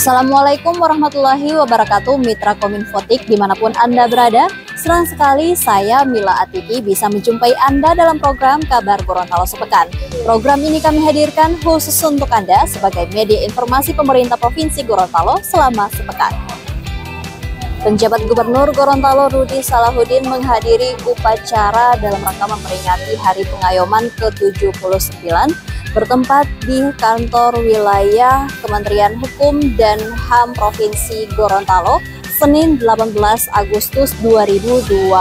Assalamualaikum warahmatullahi wabarakatuh, Mitra Kominfotik dimanapun Anda berada. Senang sekali saya Mila Atiki bisa menjumpai Anda dalam program Kabar Gorontalo Sepekan. Program ini kami hadirkan khusus untuk Anda sebagai media informasi pemerintah Provinsi Gorontalo selama sepekan. Penjabat Gubernur Gorontalo Rudy Salahuddin menghadiri upacara dalam rangka memperingati Hari Pengayoman ke-79 bertempat di kantor wilayah Kementerian Hukum dan HAM Provinsi Gorontalo, Senin 18 Agustus 2024.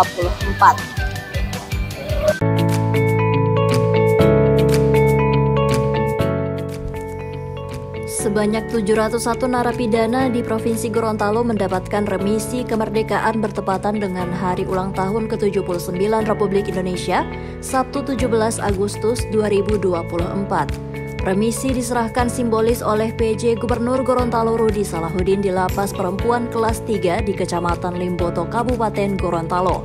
Sebanyak 701 narapidana di Provinsi Gorontalo mendapatkan remisi kemerdekaan bertepatan dengan hari ulang tahun ke-79 Republik Indonesia, Sabtu 17 Agustus 2024. Remisi diserahkan simbolis oleh PJ Gubernur Gorontalo Rudy Salahuddin di Lapas Perempuan kelas 3 di Kecamatan Limboto, Kabupaten Gorontalo.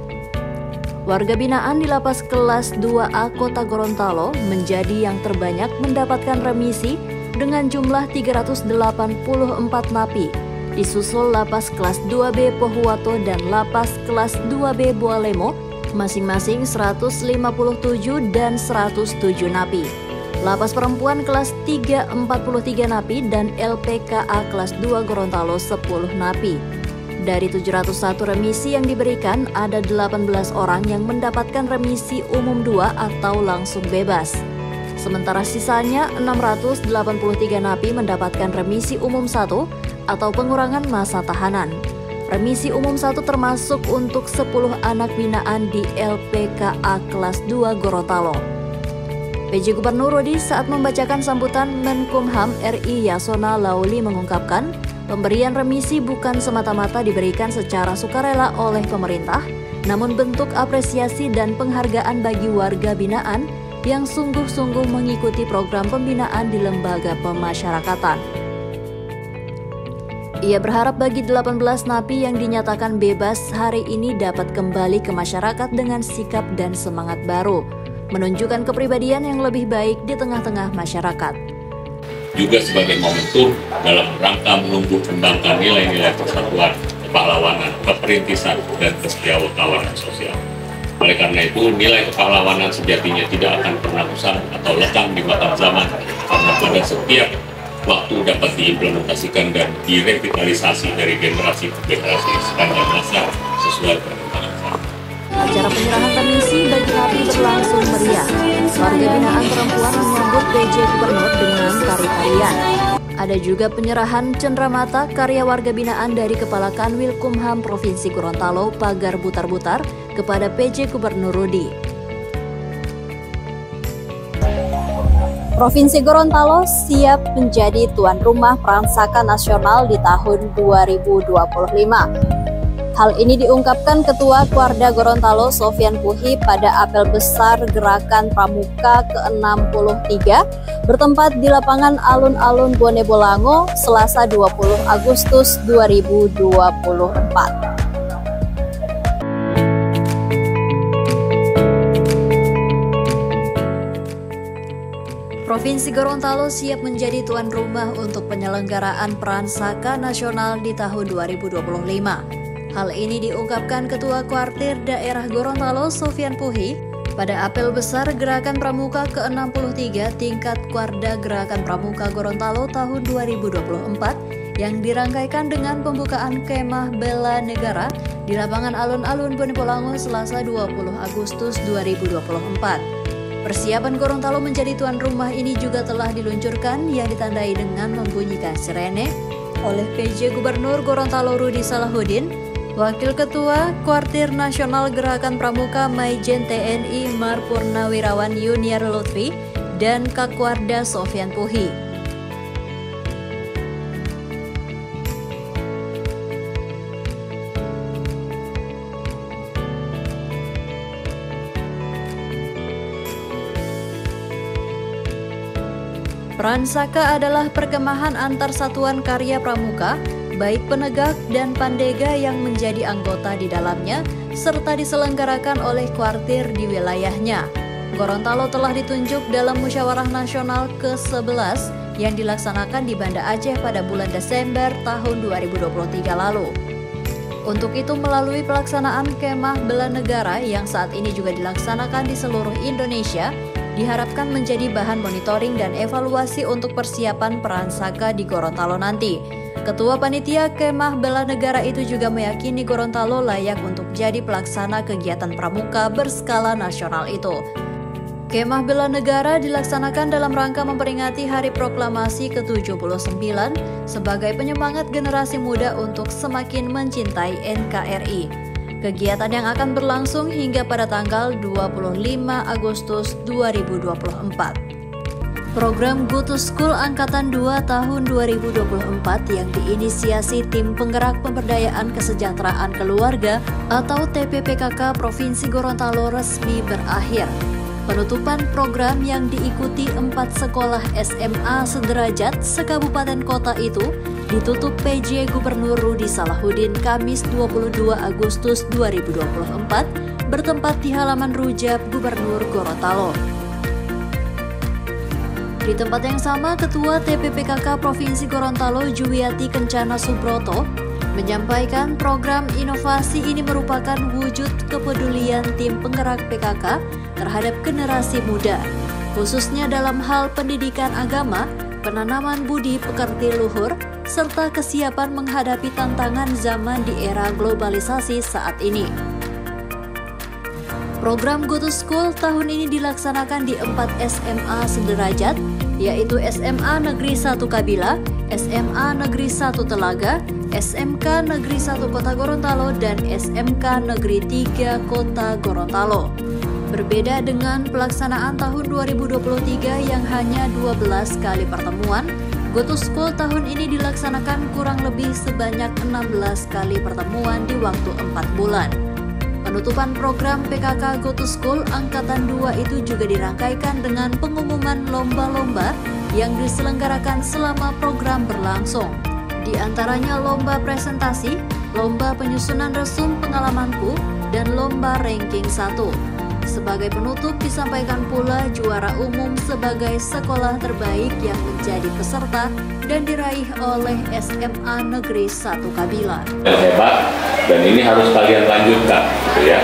Warga binaan di Lapas kelas 2A Kota Gorontalo menjadi yang terbanyak mendapatkan remisi dengan jumlah 384 napi, disusul Lapas kelas 2B Pohuwato dan Lapas kelas 2B Bualemo, masing-masing 157 dan 107 napi. Lapas Perempuan kelas 3 43 napi dan LPKA kelas 2 Gorontalo 10 napi. Dari 701 remisi yang diberikan, ada 18 orang yang mendapatkan remisi umum 2 atau langsung bebas. Sementara sisanya 683 napi mendapatkan remisi umum 1 atau pengurangan masa tahanan. Remisi umum 1 termasuk untuk 10 anak binaan di LPKA kelas 2 Gorontalo. PJ Gubernur Rudy saat membacakan sambutan Menkumham RI Yasona Lauli mengungkapkan, pemberian remisi bukan semata-mata diberikan secara sukarela oleh pemerintah, namun bentuk apresiasi dan penghargaan bagi warga binaan yang sungguh-sungguh mengikuti program pembinaan di lembaga pemasyarakatan. Ia berharap bagi 18 napi yang dinyatakan bebas hari ini dapat kembali ke masyarakat dengan sikap dan semangat baru, menunjukkan kepribadian yang lebih baik di tengah-tengah masyarakat. Juga sebagai momentum dalam rangka menumbuh kembangkan nilai-nilai persatuan, kepahlawanan, keperintisan, dan kesetiakawanan sosial. Oleh karena itu, nilai kepahlawanan sejatinya tidak akan pernah usang atau lekang di makan zaman, karena pada setiap waktu dapat diimplementasikan dan direvitalisasi dari generasi ke generasi sepanjang masa sesuai perkembangan zaman. Acara penyerahan remisi bagi napi berlangsung meriah. Warga binaan perempuan menyambut PJ Gubernur dengan tari-tarian. Ada juga penyerahan cenderamata karya warga binaan dari Kepala Kanwil Kumham Provinsi Gorontalo Pagar Butar-Butar kepada PJ Gubernur Rudy. Provinsi Gorontalo siap menjadi tuan rumah Pransaka Nasional di tahun 2025. Hal ini diungkapkan Ketua Kuarda Gorontalo Sofyan Puhi pada apel besar Gerakan Pramuka ke-63 bertempat di lapangan Alun-Alun Bone Bolango, Selasa 20 Agustus 2024. Provinsi Gorontalo siap menjadi tuan rumah untuk penyelenggaraan Pransaka Nasional di tahun 2025. Hal ini diungkapkan Ketua Kuartir Daerah Gorontalo Sofyan Puhi pada apel besar Gerakan Pramuka ke-63 tingkat Kuarda Gerakan Pramuka Gorontalo tahun 2024 yang dirangkaikan dengan pembukaan kemah bela negara di lapangan Alun-Alun Bone Bolango Selasa 20 Agustus 2024. Persiapan Gorontalo menjadi tuan rumah ini juga telah diluncurkan yang ditandai dengan membunyikan sirene oleh PJ Gubernur Gorontalo Rudy Salahuddin, Wakil Ketua Kuartir Nasional Gerakan Pramuka Maijen TNI Mar Purnawirawan Yuniar Lutfi, dan Kakwarda Sofyan Puhi. Pransaka adalah perkemahan antar satuan karya pramuka, baik penegak dan pandega yang menjadi anggota di dalamnya, serta diselenggarakan oleh kuartir di wilayahnya. Gorontalo telah ditunjuk dalam Musyawarah Nasional ke-11 yang dilaksanakan di Banda Aceh pada bulan Desember tahun 2023 lalu. Untuk itu, melalui pelaksanaan Kemah Bela Negara yang saat ini juga dilaksanakan di seluruh Indonesia, diharapkan menjadi bahan monitoring dan evaluasi untuk persiapan peran Saka di Gorontalo nanti. Ketua Panitia Kemah Bela Negara itu juga meyakini Gorontalo layak untuk jadi pelaksana kegiatan pramuka berskala nasional itu. Kemah Bela Negara dilaksanakan dalam rangka memperingati Hari Proklamasi ke-79 sebagai penyemangat generasi muda untuk semakin mencintai NKRI. Kegiatan yang akan berlangsung hingga pada tanggal 25 Agustus 2024. Program Go to School Angkatan 2 tahun 2024 yang diinisiasi Tim Penggerak Pemberdayaan Kesejahteraan Keluarga atau TPPKK Provinsi Gorontalo resmi berakhir. Penutupan program yang diikuti 4 sekolah SMA sederajat sekabupaten kota itu ditutup PJ Gubernur Rudi Salahuddin Kamis 22 Agustus 2024 bertempat di halaman Rujab Gubernur Gorontalo. Di tempat yang sama, Ketua TPPKK Provinsi Gorontalo Juwiati Kencana Subroto menyampaikan program inovasi ini merupakan wujud kepedulian tim penggerak PKK terhadap generasi muda, khususnya dalam hal pendidikan agama, penanaman budi pekerti luhur, serta kesiapan menghadapi tantangan zaman di era globalisasi saat ini. Program Go to School tahun ini dilaksanakan di 4 SMA sederajat, yaitu SMA Negeri 1 Kabila, SMA Negeri 1 Telaga, SMK Negeri 1 Kota Gorontalo, dan SMK Negeri 3 Kota Gorontalo. Berbeda dengan pelaksanaan tahun 2023 yang hanya 12 kali pertemuan, Go to School tahun ini dilaksanakan kurang lebih sebanyak 16 kali pertemuan di waktu 4 bulan. Penutupan program PKK Go to School Angkatan 2 itu juga dirangkaikan dengan pengumuman lomba-lomba yang diselenggarakan selama program berlangsung. Di antaranya lomba presentasi, lomba penyusunan resum pengalamanku, dan lomba ranking 1. Sebagai penutup disampaikan pula juara umum sebagai sekolah terbaik yang menjadi peserta dan diraih oleh SMA Negeri 1 Kabila. Hebat, dan ini harus kalian lanjutkan, gitu ya.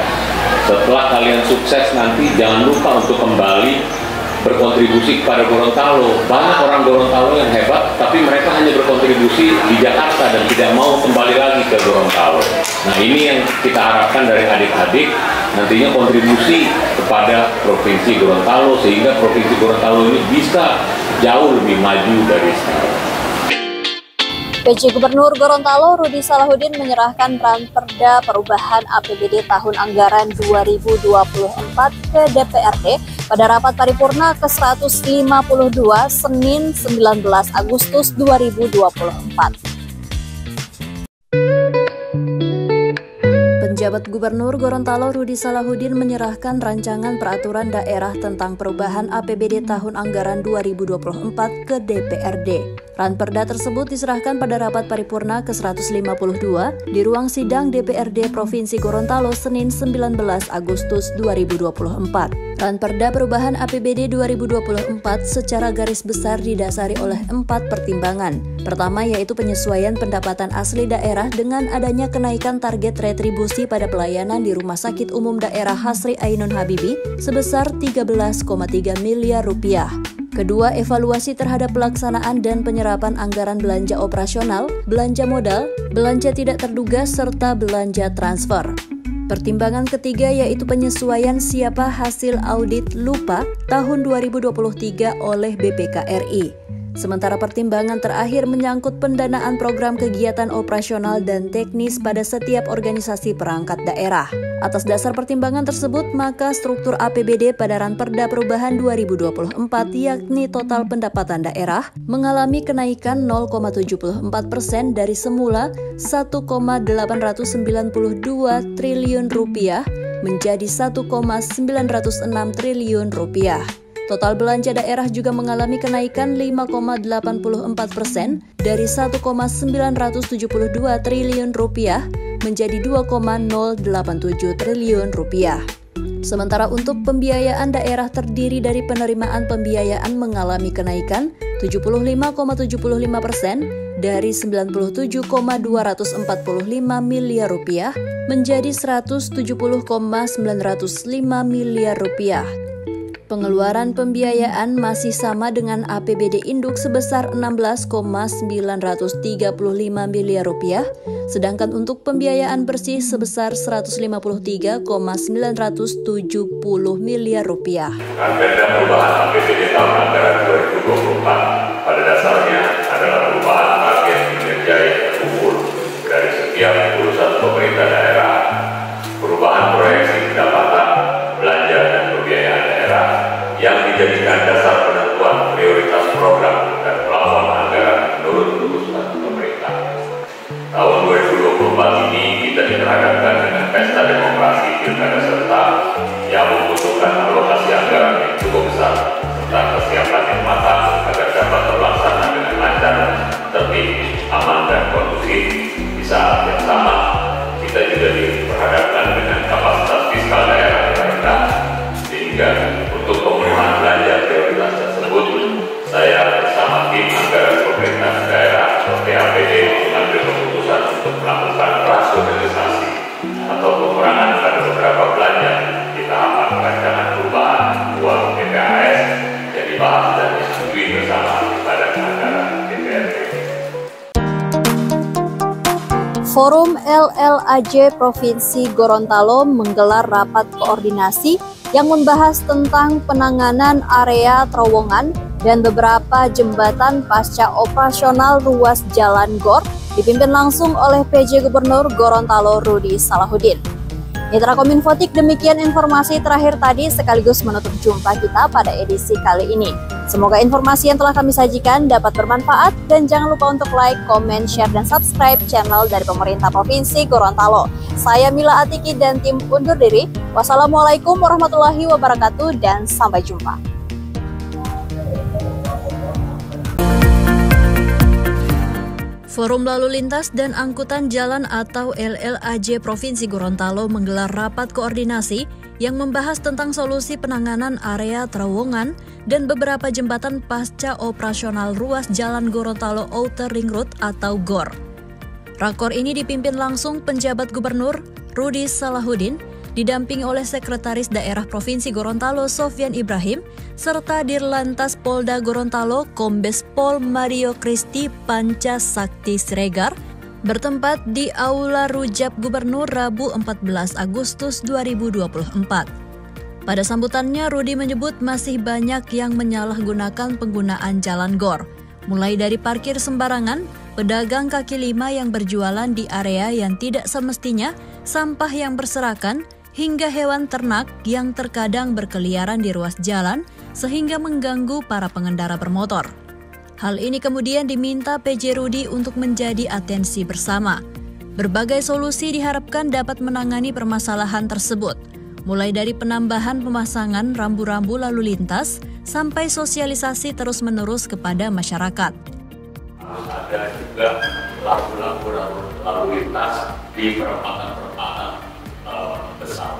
Setelah kalian sukses nanti jangan lupa untuk kembali berkontribusi kepada Gorontalo. Banyak orang Gorontalo yang hebat, tapi mereka hanya berkontribusi di Jakarta dan tidak mau kembali lagi ke Gorontalo. Nah, ini yang kita harapkan dari adik-adik, nantinya kontribusi kepada Provinsi Gorontalo, sehingga Provinsi Gorontalo ini bisa jauh lebih maju dari sekarang. PJ Gubernur Gorontalo Rudi Salahuddin menyerahkan Ranperda Perubahan APBD tahun anggaran 2024 ke DPRD pada rapat paripurna ke-152 Senin 19 Agustus 2024. Penjabat Gubernur Gorontalo Rudi Salahuddin menyerahkan rancangan peraturan daerah tentang perubahan APBD tahun anggaran 2024 ke DPRD. Ranperda tersebut diserahkan pada rapat paripurna ke-152 di ruang sidang DPRD Provinsi Gorontalo Senin 19 Agustus 2024. Ranperda perubahan APBD 2024 secara garis besar didasari oleh 4 pertimbangan. Pertama yaitu penyesuaian pendapatan asli daerah dengan adanya kenaikan target retribusi pada pelayanan di Rumah Sakit Umum Daerah Hasri Ainun Habibie sebesar 13,3 miliar rupiah. Kedua, evaluasi terhadap pelaksanaan dan penyerapan anggaran belanja operasional, belanja modal, belanja tidak terduga, serta belanja transfer. Pertimbangan ketiga yaitu penyesuaian siapa hasil audit lupa tahun 2023 oleh BPKRI. Sementara pertimbangan terakhir menyangkut pendanaan program kegiatan operasional dan teknis pada setiap organisasi perangkat daerah. Atas dasar pertimbangan tersebut, maka struktur APBD pada Ranperda Perubahan 2024 yakni total pendapatan daerah mengalami kenaikan 0,74% dari semula 1,892 triliun rupiah menjadi 1,906 triliun rupiah. Total belanja daerah juga mengalami kenaikan 5,84% dari 1,972 triliun rupiah menjadi 2,087 triliun rupiah. Sementara untuk pembiayaan daerah terdiri dari penerimaan pembiayaan mengalami kenaikan 75,75% dari 97,245 miliar rupiah menjadi 170,905 miliar rupiah. Pengeluaran pembiayaan masih sama dengan APBD induk sebesar 16,935 miliar rupiah, sedangkan untuk pembiayaan bersih sebesar 153,970 miliar rupiah. Agenda perubahan APBD tahun anggaran 2024 pada dasarnya adalah perubahan target kinerja yang terukur dari setiap urusan pemerintah daerah, perubahan proyeksi pendapatan, belanja dan pembiayaan daerah yang dijadikan dasar penentuan prioritas program dan plafon anggaran menurut keputusan pemerintah. Tahun 2024 ini kita diperhadapkan dengan pesta demokrasi pilkada serentak yang membutuhkan alokasi anggaran yang cukup besar serta kesiapan yang matang agar dapat terlaksana dengan lancar, tertib, aman dan kondusif. Di saat yang sama, kita juga diperhadapkan dengan kapasitas fiskal daerah yang rendah, sehingga untuk pemenuhan belanja prioritas tersebut, saya bersama tim anggaran pemerintah daerah atau TAPD mengambil keputusan untuk melakukan rasionalisasi atau pengurangan pada beberapa belanja di tahapan rancangan perubahan uang PPAS yang dibahas dan disetujui bersama pada anggaran DPRD. Forum LLAJ Provinsi Gorontalo menggelar rapat koordinasi yang membahas tentang penanganan area terowongan dan beberapa jembatan pasca operasional ruas Jalan GOR dipimpin langsung oleh PJ Gubernur Gorontalo Rudi Salahuddin. Mitra Kominfotik, demikian informasi terakhir tadi sekaligus menutup jumpa kita pada edisi kali ini. Semoga informasi yang telah kami sajikan dapat bermanfaat dan jangan lupa untuk like, komen, share, dan subscribe channel dari pemerintah Provinsi Gorontalo. Saya Mila Atiki dan tim undur diri. Wassalamualaikum warahmatullahi wabarakatuh dan sampai jumpa. Forum Lalu Lintas dan Angkutan Jalan atau LLAJ Provinsi Gorontalo menggelar rapat koordinasi yang membahas tentang solusi penanganan area terowongan dan beberapa jembatan pasca operasional ruas Jalan Gorontalo Outer Ring Road atau GOR. Rakor ini dipimpin langsung penjabat Gubernur Rudi Salahuddin, didampingi oleh Sekretaris Daerah Provinsi Gorontalo Sofyan Ibrahim, serta Dirlantas Polda Gorontalo Kombes Pol Mario Kristi Panca Sakti Siregar, bertempat di Aula Rujab Gubernur Rabu 14 Agustus 2024. Pada sambutannya, Rudi menyebut masih banyak yang menyalahgunakan penggunaan jalan GOR, mulai dari parkir sembarangan, pedagang kaki lima yang berjualan di area yang tidak semestinya, sampah yang berserakan, hingga hewan ternak yang terkadang berkeliaran di ruas jalan sehingga mengganggu para pengendara bermotor. Hal ini kemudian diminta PJ Rudi untuk menjadi atensi bersama. Berbagai solusi diharapkan dapat menangani permasalahan tersebut, mulai dari penambahan pemasangan rambu-rambu lalu lintas sampai sosialisasi terus-menerus kepada masyarakat. Ada juga lampu-lampu lalu lintas di perempatan-perempatan besar,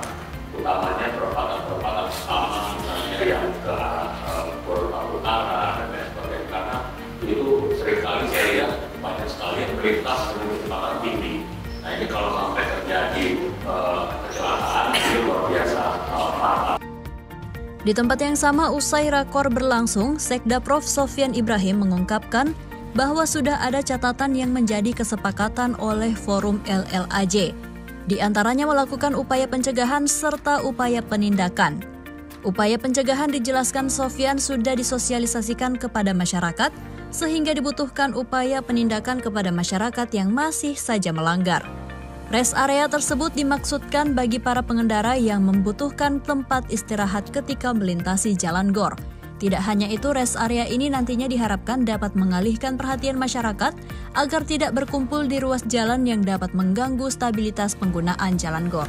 utamanya perempatan-perempatan utama, misalnya yang ke arah Gorontalo Utara dan lain sebagainya, karena itu seringkali saya lihat banyak sekali yang melintas dengan kecepatan tinggi. Nah ini kalau sampai terjadi kecelakaan itu luar biasa fatal. Di tempat yang sama, usai rakor berlangsung, Sekda Prof. Sofyan Ibrahim mengungkapkan bahwa sudah ada catatan yang menjadi kesepakatan oleh Forum LLAJ. Di antaranya melakukan upaya pencegahan serta upaya penindakan. Upaya pencegahan dijelaskan Sofyan sudah disosialisasikan kepada masyarakat, sehingga dibutuhkan upaya penindakan kepada masyarakat yang masih saja melanggar. Rest area tersebut dimaksudkan bagi para pengendara yang membutuhkan tempat istirahat ketika melintasi jalan GOR. Tidak hanya itu, rest area ini nantinya diharapkan dapat mengalihkan perhatian masyarakat agar tidak berkumpul di ruas jalan yang dapat mengganggu stabilitas penggunaan jalan GOR.